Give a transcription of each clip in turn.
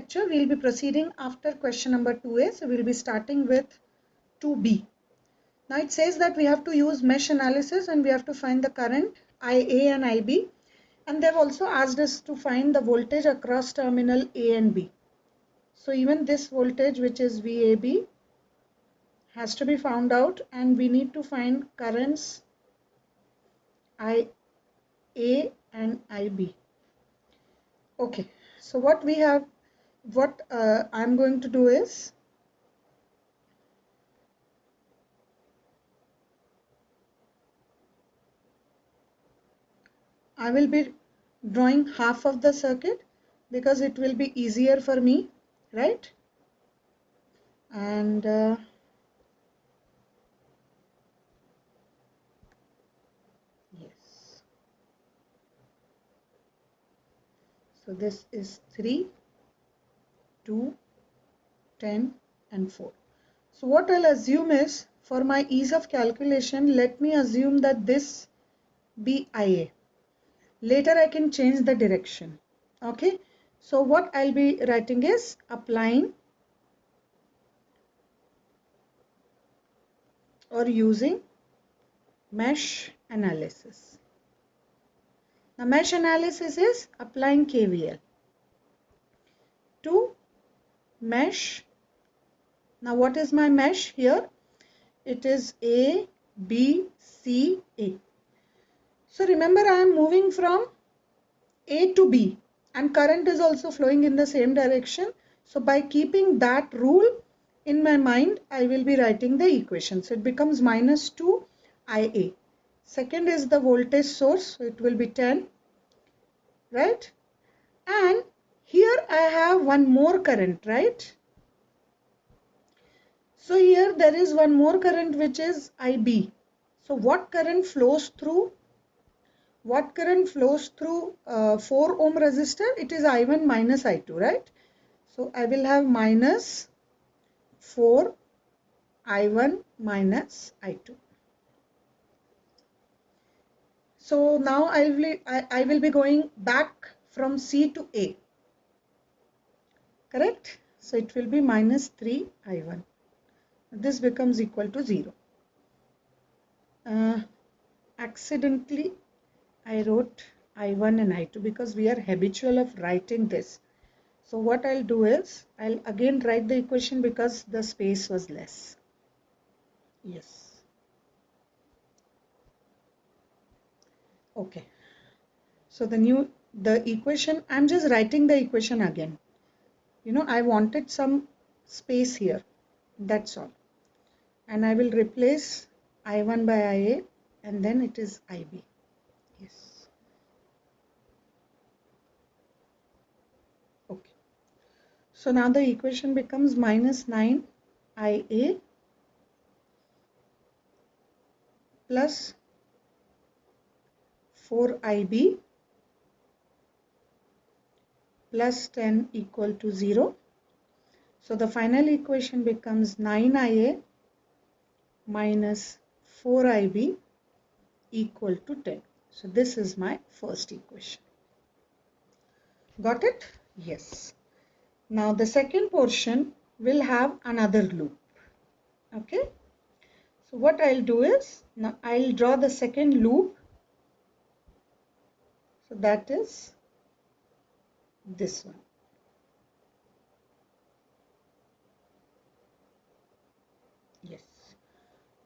lecture we'll be proceeding after question number 2A. So we'll be starting with 2B. Now it says that we have to use mesh analysis and we have to find the current IA and IB, and they've also asked us to find the voltage across terminal A and B. So even this voltage, which is VAB, has to be found out, and we need to find currents IA and IB. Okay, so what I'm going to do is, I will be drawing half of the circuit because it will be easier for me, right? And yes, so this is 3, 2, 10 and 4. So what I'll assume is, for my ease of calculation, let me assume that this be IA. Later I can change the direction. Okay, so what I'll be writing is applying or using mesh analysis. Now mesh analysis is applying KVL to mesh. Now what is my mesh here? It is A, B, C, A. So remember, I am moving from A to B and current is also flowing in the same direction. So by keeping that rule in my mind, I will be writing the equation. So it becomes minus 2 IA. Second is the voltage source, so it will be 10, right? And here I have one more current, right? So here there is one more current, which is IB. So what current flows through 4 ohm resistor? It is I1 minus I2, right? So I will have minus 4 I1 minus I2. So now I will be going back from C to A, correct? So it will be minus 3 I1. This becomes equal to 0. Accidentally I wrote I1 and I2 because we are habitual of writing this. So what I'll do is, I'll again write the equation because the space was less. Yes. Okay. So the equation, I'm just writing the equation again. I wanted some space here. That's all. And I will replace I1 by IA and then it is IB. Yes. Okay. So now the equation becomes minus 9 IA plus 4 IB plus 10 equal to 0. So the final equation becomes 9 IA minus 4 IB equal to 10. So this is my first equation. Got it? Yes. Now the second portion will have another loop. Okay. So what I'll do is, now I'll draw the second loop. So that is this one. Yes.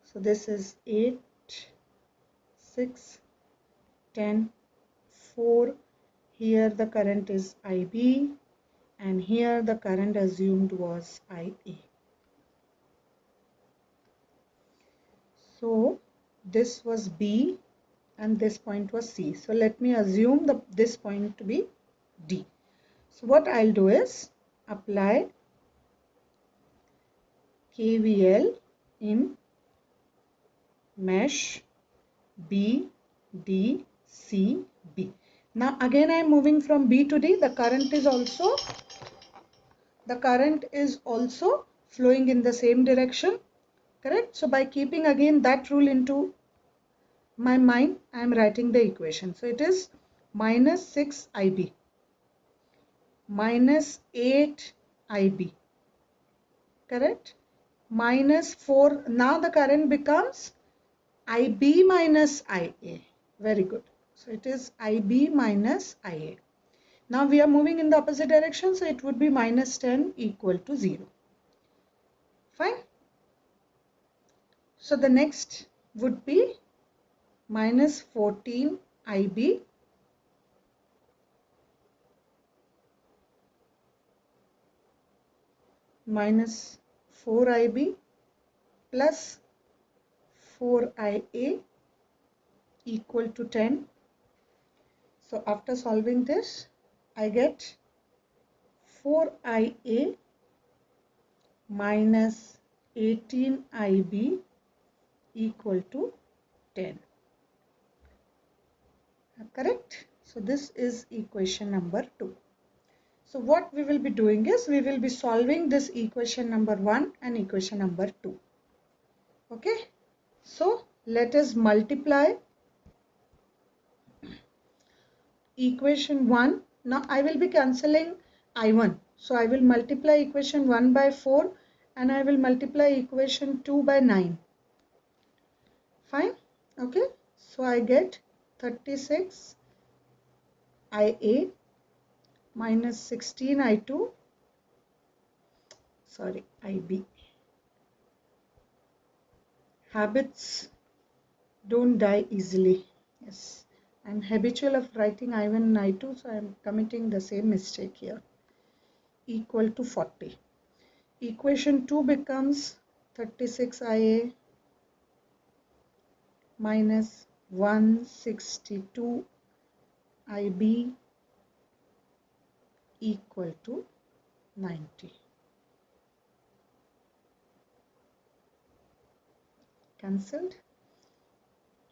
So this is 8, 6, 10, 4. Here the current is IB and here the current assumed was IA. So this was B and this point was C. So let me assume this point to be D. So what I'll do is apply KVL in mesh B, D, C, B. Now again I am moving from B to D. The current is also flowing in the same direction, correct? So by keeping again that rule into my mind, I am writing the equation. So it is minus 6 IB minus 8 IB. Correct? Minus 4. Now the current becomes IB minus IA. Very good. So it is IB minus IA. Now we are moving in the opposite direction, so it would be minus 10 equal to 0. Fine. So the next would be minus 14 IB minus 4 IB plus 4 IA equal to 10. So after solving this, I get 4 IA minus 18 IB equal to 10. Correct? So this is equation number 2. So what we will be doing is we will be solving this equation number 1 and equation number 2. Okay? So let us multiply equation 1. Now I will be cancelling I1. So I will multiply equation 1 by 4 and I will multiply equation 2 by 9. Fine? Okay? So I get 36 IA minus 16 I2. Sorry, IB. Habits don't die easily. Yes. I'm habitual of writing I1 and I2, so I'm committing the same mistake here. Equal to 40. Equation 2 becomes 36 IA minus 162 IB equal to 90. Cancelled.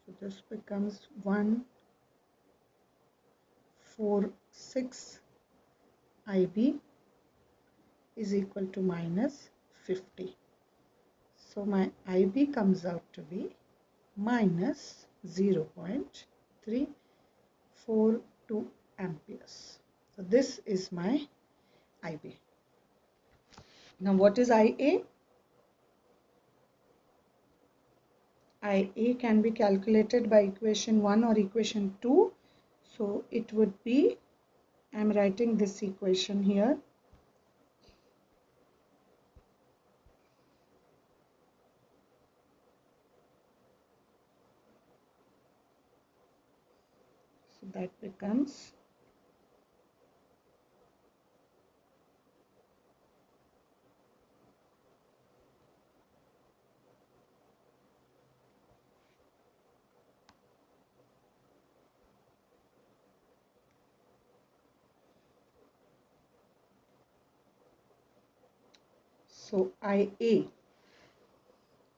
So this becomes 146 IB is equal to minus 50. So my IB comes out to be minus 0.342 amperes. So this is my IB. Now what is IA? IA can be calculated by equation 1 or equation 2. So it would be, I am writing this equation here. So that becomes so IA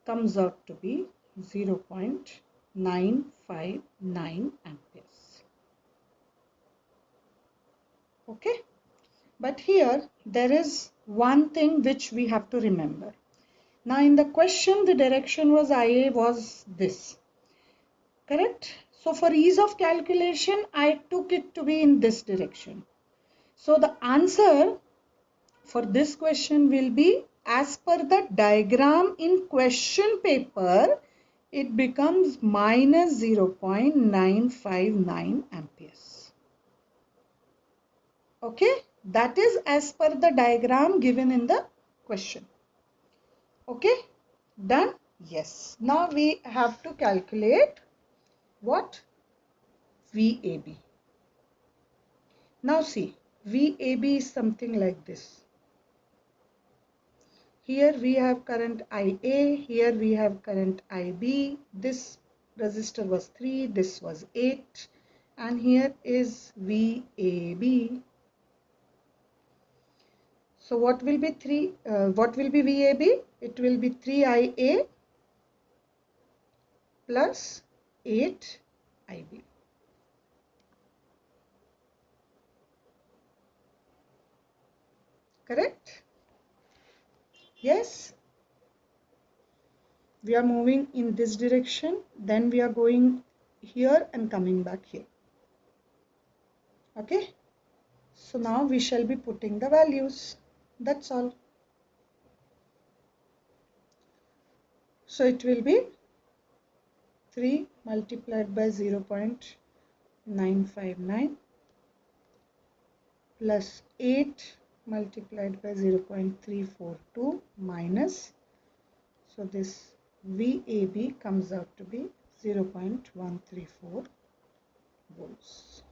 comes out to be 0.959 amperes. Okay, but here there is one thing which we have to remember. Now in the question the direction was IA was this, correct? So for ease of calculation I took it to be in this direction. So the answer for this question will be as per the diagram in question paper, it becomes minus 0.959 amperes. Okay, that is as per the diagram given in the question. Okay, done? Yes. Now we have to calculate what? VAB. Now see, VAB is something like this. Here we have current IA, here we have current IB, this resistor was 3, this was 8, and here is VAB. So what will be VAB? It will be 3IA plus 8 IB. Correct? Yes. We are moving in this direction, then we are going here and coming back here. Okay. So now we shall be putting the values. That's all. So it will be 3 multiplied by 0.959 plus 8 multiplied by 0.342 minus, so this VAB comes out to be 0.134 volts.